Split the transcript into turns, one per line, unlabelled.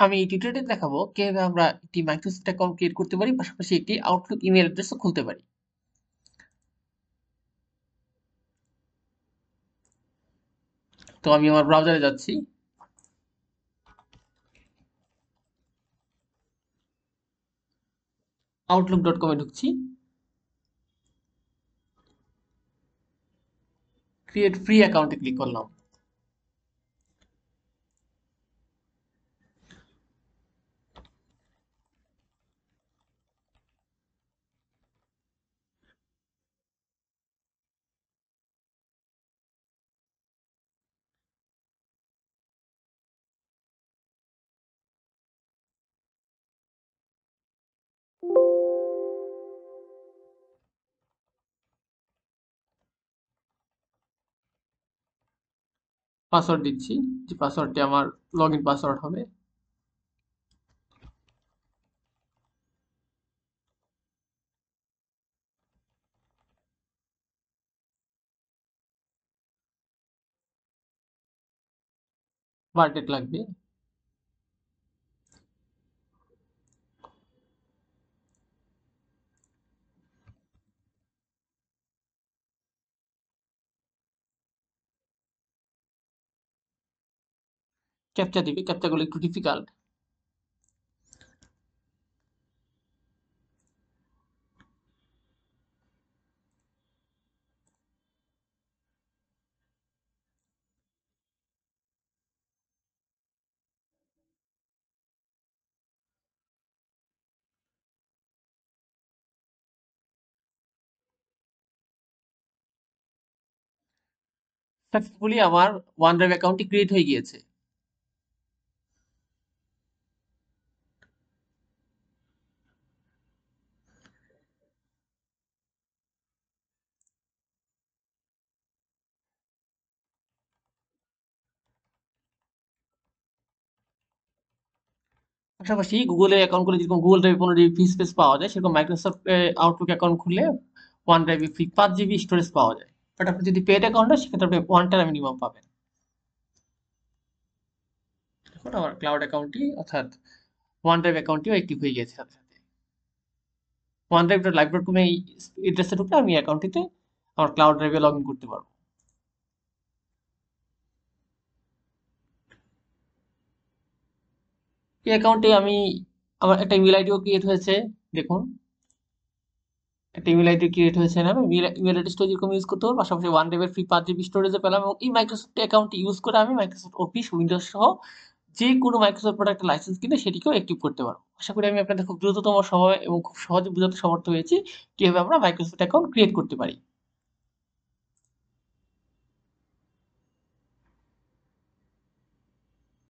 আমি এই টিউটোরিয়ালে দেখাবো কিভাবে আমরা একটি মাইক্রোসফট অ্যাকাউন্ট ক্রিয়েট করতে পারি, পাশাপাশি একটি আউটলুক ইমেল অ্যাড্রেসও খুলতে পারি। তো আমি আমার ব্রাউজারে যাচ্ছি, outlook.com এ ঢুকছি, ক্রিয়েট ফ্রি অ্যাকাউন্টে ক্লিক করলাম। পাসওয়ার্ড দিচ্ছি, যে পাসওয়ার্ডটি আমার লগইন পাসওয়ার্ড হবে। বারডেট লাগবে। ক্যাপচা দিবে, ক্যাপচাগুলো একটু ডিফিকাল্ট। সাকসেসফুলি আমার OneDrive অ্যাকাউন্টটি ক্রিয়েট হয়ে গিয়েছে। পাশাপাশি গুগলে অ্যাকাউন্ট খুলে যেরকম গুগল ড্রাইভে 15 জিবি ফ্রি স্পেস পাওয়া যায়, সেরকম মাইক্রোসফট আউটলুক অ্যাকাউন্ট খুললে OneDrive ফ্রি 5 জিবি স্টোরেজ পাওয়া যায়। বাট আপনি যদি পেড অ্যাকাউন্ট হয় সেক্ষেত্রে আপনি 1 টেরা মিনিমাম পাবেন। এখন আমার ক্লাউড অ্যাকাউন্টটি অর্থাৎ OneDrive অ্যাকাউন্টটিও অ্যাক্টিভ হয়ে গেছে সাথে সাথে। OneDrive.live.com এই এড্রেসে ঢুকলে আমি অ্যাকাউন্টটিতে আমার ক্লাউড ড্রাইভে লগ ইন করতে পারবো। এই অ্যাকাউন্টে আমি আমার একটা ইমেল আইডিও ক্রিয়েট হয়েছে। দেখুন, একটা ইমেল আইডি ক্রিয়েট হয়েছে না, আমি ইমেল আইডিটা যেরকম ইউজ করতে পারবো, পাশাপাশি OneDrive ফ্রি 5 জিবি স্টোরেজে পেলাম, এবং এই মাইক্রোসফট অ্যাকাউন্টটি ইউজ করে আমি মাইক্রোসফট অফিস উইন্ডোজ সহ যে কোনো মাইক্রোসফট প্রোডাক্টের লাইসেন্স কিনে সেটিকেও অ্যাক্টিভ করতে পারবো। আশা করি আমি আপনাদের খুব দ্রুততম সময় এবং খুব সহজে বোঝাতে সমর্থ হয়েছি কিভাবে আমরা মাইক্রোসফট অ্যাকাউন্ট ক্রিয়েট করতে পারি।